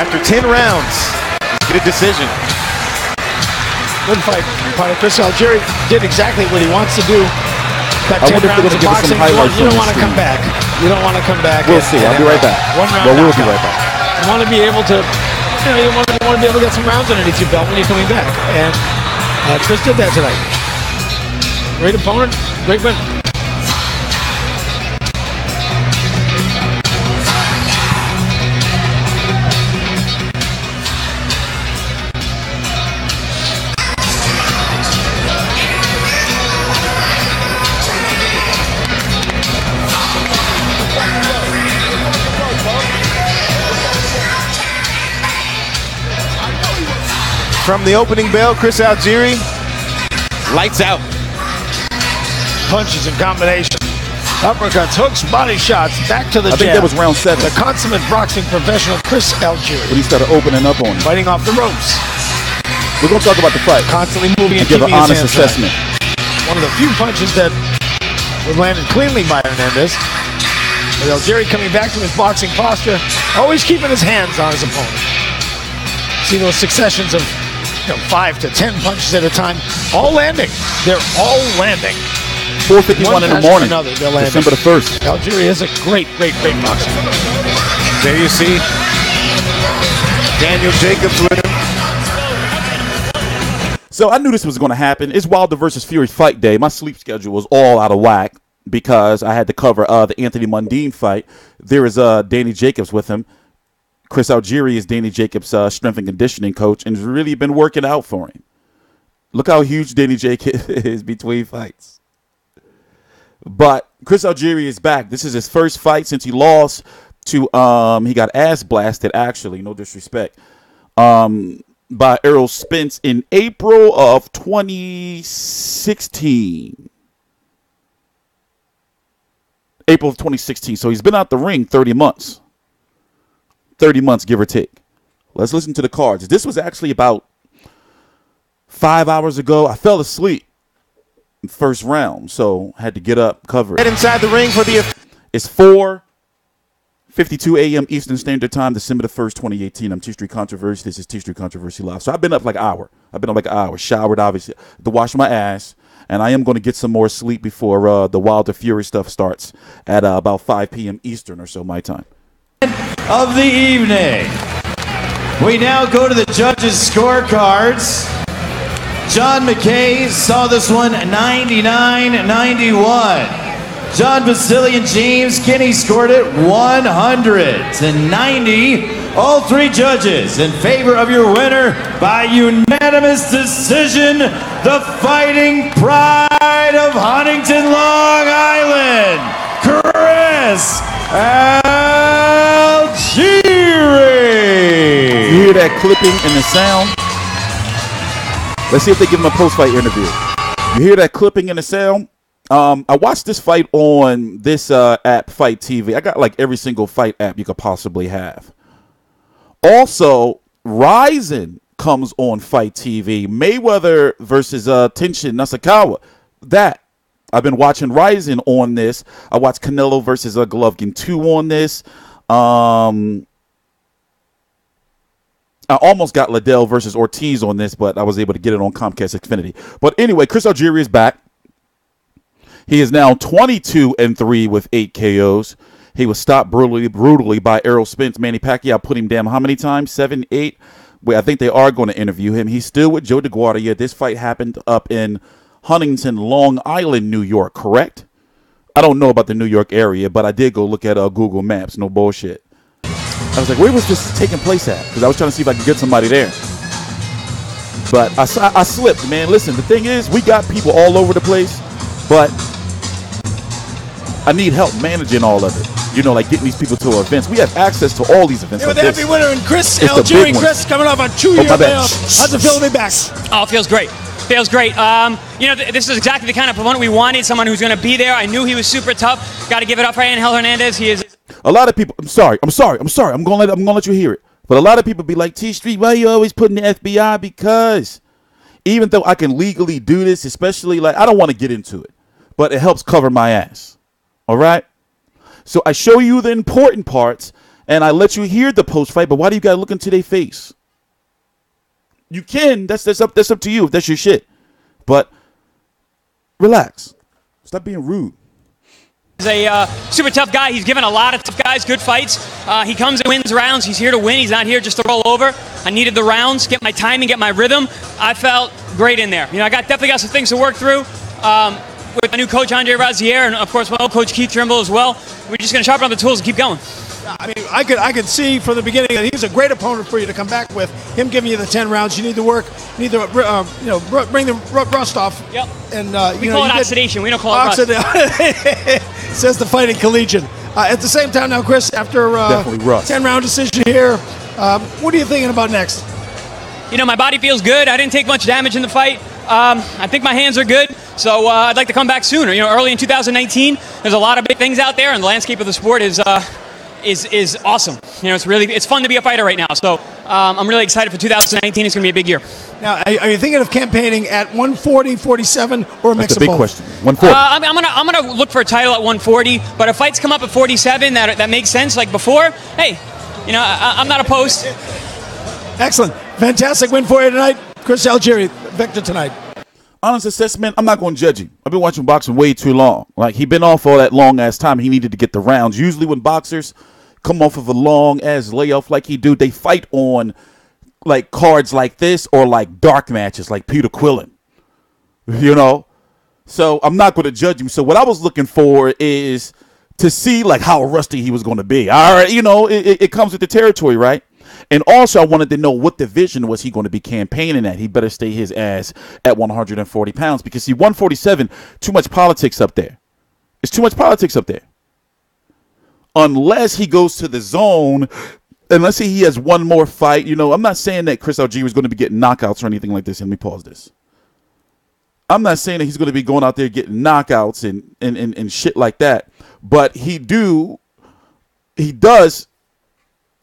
After 10 rounds, get a decision. Good fight. Chris Algieri did exactly what he wants to do. Got 10 rounds of boxing. You don't want to come back. You don't want to come back. We'll see. I'll be right back. One round. Well, we'll be right back. You want to be able to, you want to be able to get some rounds underneath your belt when you're coming back. And Chris did that tonight. Great opponent, great win. From the opening bell, Chris Algieri, lights out. Punches and combination. Uppercuts, hooks, body shots, back to the jab. I think that was round 7. The consummate boxing professional, Chris Algieri. When he started opening up on him. Fighting off the ropes. We're going to talk about the fight. Constantly moving and give keeping an his honest hands assessment. High. One of the few punches that was landed cleanly by Hernandez. With Algieri coming back to his boxing posture, always keeping his hands on his opponent. See those successions of 5 to 10 punches at a time, all landing. They're all landing. 4:51 in the morning, December the 1st. Algieri is a great boxer. There you see Daniel Jacobs with him. So I knew this was going to happen. It's Wilder versus Fury fight day. My sleep schedule was all out of whack because I had to cover the Anthony Mundine fight. There is Danny Jacobs with him. Chris Algieri is Danny Jacobs' strength and conditioning coach and has really been working out for him. Look how huge Danny Jacobs is between fights. But Chris Algieri is back. This is his first fight since he lost to, he got ass blasted, actually, no disrespect, by Errol Spence in April of 2016. April of 2016. So he's been out the ring 30 months. 30 months, give or take. Let's listen to the cards. This was actually about 5 hours ago. I fell asleep in the first round, so had to get up, cover it. Head inside the ring for the... It's 4:52 a.m. Eastern Standard Time, December the 1st, 2018. I'm TstreeT Controversy. This is TstreeT Controversy Live. So I've been up like an hour. Showered, obviously, to wash my ass. And I am going to get some more sleep before the Wilder Fury stuff starts at about 5 p.m. Eastern or so, my time. Of the evening. We now go to the judges' scorecards. John McKay saw this one 99-91. John Basile and James Kinney scored it 100-90. All three judges in favor of your winner by unanimous decision, the Fighting Pride of Huntington, Long Island, Chris Algieri. You hear that clipping and the sound? Let's see if they give him a post-fight interview. You hear that clipping and the sound? I watched this fight on this app, FiteTV. I got like every single fight app you could possibly have. Also, Ryzen comes on FiteTV. Mayweather versus Tenshin Nasukawa. That. I've been watching Ryzen on this. I watched Canelo versus Golovkin 2 on this. I almost got Liddell versus Ortiz on this, but I was able to get it on Comcast Xfinity. But anyway, Chris Algieri is back. He is now 22-3 with 8 KOs. He was stopped brutally by Errol Spence. Manny Pacquiao put him down how many times? 7, 8? Well, I think they are going to interview him. He's still with Joe DeGuardia. This fight happened up in Huntington, Long Island, New York, correct? I don't know about the New York area, but I did go look at Google Maps. No bullshit. I was like, where was this taking place at? Because I was trying to see if I could get somebody there. But I slipped, man. Listen, the thing is, we got people all over the place, but I need help managing all of it. You know, like getting these people to events. We have access to all these events. Yeah, like with the heavy winner and Chris Algieri. Chris coming off a 2-year layoff. How's it feel to be back? Oh, it feels great. Feels great. This is exactly the kind of opponent we wanted. Someone who's going to be there. I knew he was super tough. Got to give it up for Angel Hernandez. He is. A lot of people. I'm sorry. I'm gonna let you hear it. But a lot of people be like, TstreeT, why you always putting the FBI? Because even though I can legally do this, especially like I don't want to get into it, but it helps cover my ass. All right. So I show you the important parts, And I let you hear the post-fight, but why do you got to look into their face? You can. That's up to you if that's your shit. But relax. Stop being rude. He's a super tough guy. He's given a lot of tough guys good fights. He comes and wins rounds. He's here to win. He's not here just to roll over. I needed the rounds, get my timing, get my rhythm. I felt great in there. You know, I definitely got some things to work through. With my new coach, Andre Razier, and, of course, my old coach, Keith Trimble, as well. We're just going to sharpen up the tools and keep going. I mean, I could see from the beginning that he's a great opponent for you to come back with. Him giving you the 10 rounds, you need to work, you need to bring the rust off. Yep. And we call it oxidation. We don't call it rust. Says the Fighting Collegian. At the same time, now, Chris, after 10-round decision here, what are you thinking about next? You know, my body feels good. I didn't take much damage in the fight. I think my hands are good, so I'd like to come back sooner. You know, early in 2019, there's a lot of big things out there, and the landscape of the sport is awesome. You know, it's fun to be a fighter right now. So I'm really excited for 2019. It's going to be a big year. Now, are you thinking of campaigning at 140, 47, or a mix That's of a big both? question. 140. I'm gonna look for a title at 140, but if fights come up at 47 that makes sense, like before, hey, you know, I'm not opposed. Excellent. Fantastic win for you tonight. Chris Algieri, victor tonight. Honest assessment, I'm not going to judge him. I've been watching boxing way too long. Like, he been off all that long-ass time. He needed to get the rounds. Usually when boxers come off of a long-ass layoff like he do, they fight on, like, cards like this or, like, dark matches like Peter Quillen. You know? So I'm not going to judge him. So what I was looking for is to see, like, how rusty he was going to be. All right, you know, it comes with the territory, right? And also, I wanted to know what division was he going to be campaigning at. He better stay his ass at 140 pounds because, see, 147, too much politics up there. It's too much politics up there. Unless he goes to the zone, and let's say he has one more fight. You know, I'm not saying that Chris Algieri is going to be getting knockouts or anything like this. Let me pause this. I'm not saying that he's going to be going out there getting knockouts and shit like that. But he does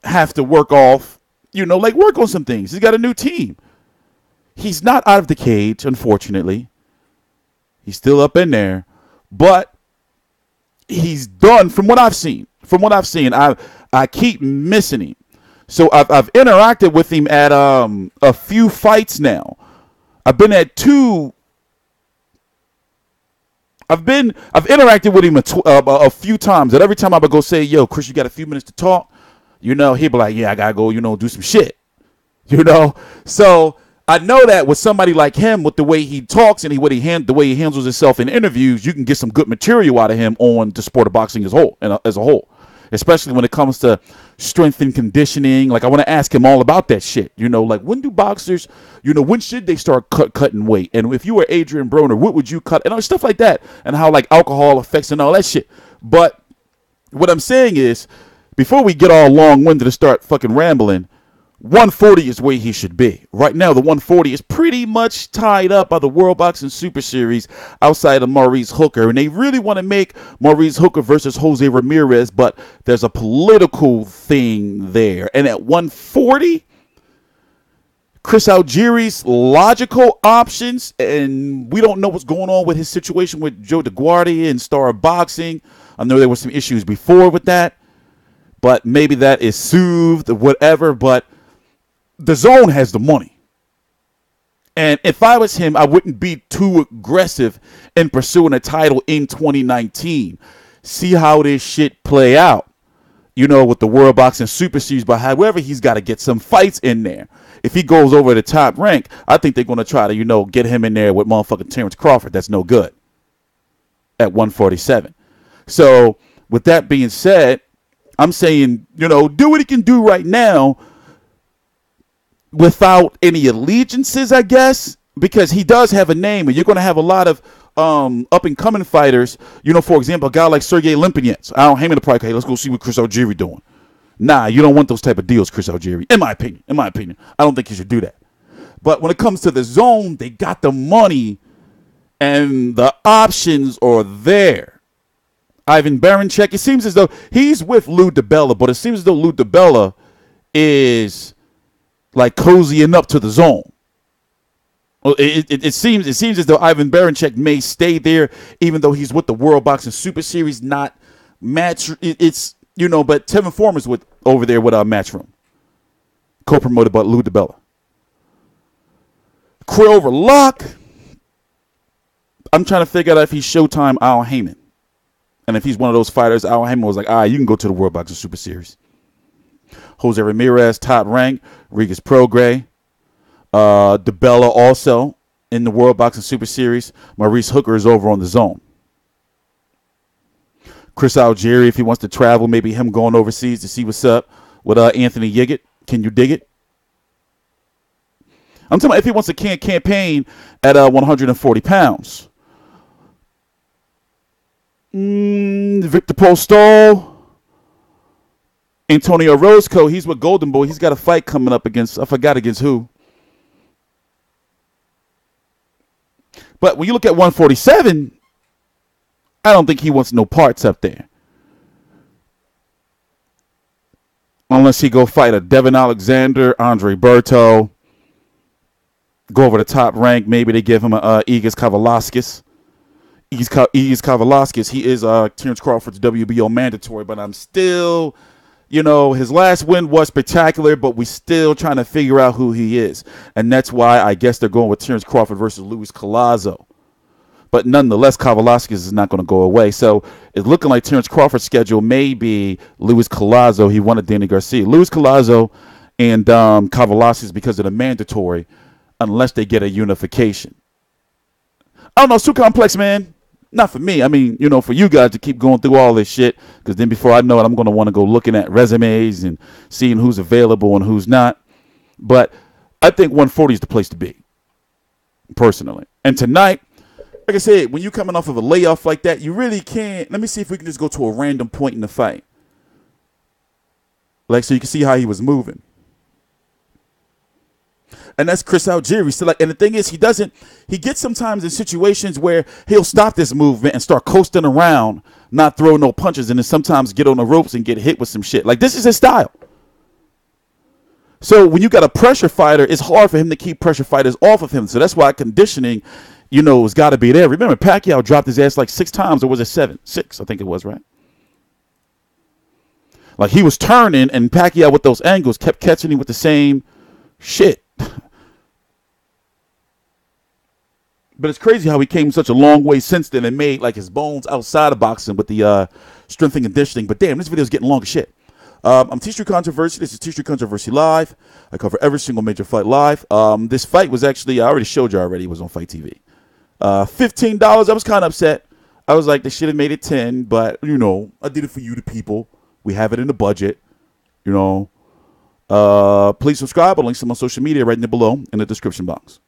have to work off, you know, like work on some things. He's got a new team. He's not out of the cage, unfortunately. He's still up in there, but he's done from what I've seen. I keep missing him. So I've interacted with him at a few fights now. I've been at two. I've interacted with him a few times. And every time I would go say, "Yo, Chris, you got a few minutes to talk?" You know, he'd be like, "Yeah, I gotta go, you know, do some shit." You know? So I know that with somebody like him, with the way he talks and the way he handles himself in interviews, you can get some good material out of him on the sport of boxing as a whole. Especially when it comes to strength and conditioning. Like, I want to ask him all about that shit. You know, like, when do boxers, you know, when should they start cutting weight? And if you were Adrian Broner, what would you cut? And stuff like that. And how, like, alcohol affects and all that shit. But what I'm saying is, before we get all long-winded to start fucking rambling, 140 is where he should be. Right now, the 140 is pretty much tied up by the World Boxing Super Series outside of Maurice Hooker. And they really want to make Maurice Hooker versus Jose Ramirez, but there's a political thing there. And at 140, Chris Algieri's logical options, and we don't know what's going on with his situation with Joe DeGuardia and Star Boxing. I know there were some issues before with that, but maybe that is soothed or whatever, but the zone has the money. And if I was him, I wouldn't be too aggressive in pursuing a title in 2019. See how this shit play out, you know, with the World Boxing Super Series. But however, he's got to get some fights in there. If he goes over the top rank, I think they're going to try to, you know, get him in there with motherfucking Terrence Crawford. That's no good at 147. So with that being said, I'm saying, you know, do what he can do right now without any allegiances, I guess, because he does have a name, and you're going to have a lot of up-and-coming fighters. You know, for example, a guy like Sergey Limpinets. I don't hang in the probably, hey, let's go see what Chris Algieri doing. Nah, you don't want those type of deals, Chris Algieri, in my opinion. I don't think you should do that. But when it comes to the zone, they got the money, and the options are there. Ivan Barancek, it seems as though he's with Lou DiBella, but it seems as though Lou DiBella is like cozying up to the zone. Well, it seems as though Ivan Barancek may stay there, even though he's with the World Boxing Super Series, not match. It's But Tevin Foreman's over there with our Matchroom, co-promoted by Lou DiBella. Krill over Lock. I'm trying to figure out if he's Showtime Al Heyman. And if he's one of those fighters, Al Heyman was like, all right, you can go to the World Boxing Super Series. Jose Ramirez, top rank. Regis Prograis. DiBella also in the World Boxing Super Series. Maurice Hooker is over on the Zone. Chris Algieri, if he wants to travel, maybe him going overseas to see what's up with Anthony Yiggett. Can you dig it? I'm talking about if he wants to campaign at 140 pounds. Victor Postol. Antonio Roscoe, he's with Golden Boy. He's got a fight coming up against, I forgot against who. But when you look at 147, I don't think he wants no parts up there. Unless he go fight a Devin Alexander, Andre Berto. Go over the top rank. Maybe they give him a Igis Kavalaskis. Igis Kavalaskis, he is Terrence Crawford's WBO mandatory, but I'm still, his last win was spectacular, but we still trying to figure out who he is. And that's why I guess they're going with Terrence Crawford versus Luis Collazo. But nonetheless, Kavalaskis is not going to go away. So it's looking like Terrence Crawford's schedule may be Luis Collazo. He wanted Danny Garcia. Luis Collazo and Kavalaskis because of the mandatory, unless they get a unification. I don't know. It's too complex, man. Not for me. I mean, for you guys to keep going through all this shit, because then before I know it, I'm going to want to go looking at resumes and seeing who's available and who's not. But I think 140 is the place to be, personally. And tonight, like I said, when you're coming off of a layoff like that, you really can't. Let me see if we can just go to a random point in the fight. So you can see how he was moving. And that's Chris Algieri. So and the thing is, he gets sometimes in situations where he'll stop this movement and start coasting around, not throw no punches, and then sometimes get on the ropes and get hit with some shit. This is his style. So when you got a pressure fighter, it's hard for him to keep pressure fighters off of him. So that's why conditioning, has got to be there. Remember, Pacquiao dropped his ass 6 times, or was it 7? 6, I think it was, right? He was turning, and Pacquiao with those angles kept catching him with the same shit. But it's crazy how he came such a long way since then and made his bones outside of boxing with the strength and conditioning. But damn, this video is getting long as shit. I'm TstreeT Controversy. This is TstreeT Controversy Live. I cover every single major fight live. This fight was actually, I already showed you already, it was on FiteTV. $15. I was kind of upset. I was like, they should have made it 10, but I did it for you, the people. We have it in the budget. Please subscribe. I'll link some on social media right in there below in the description box.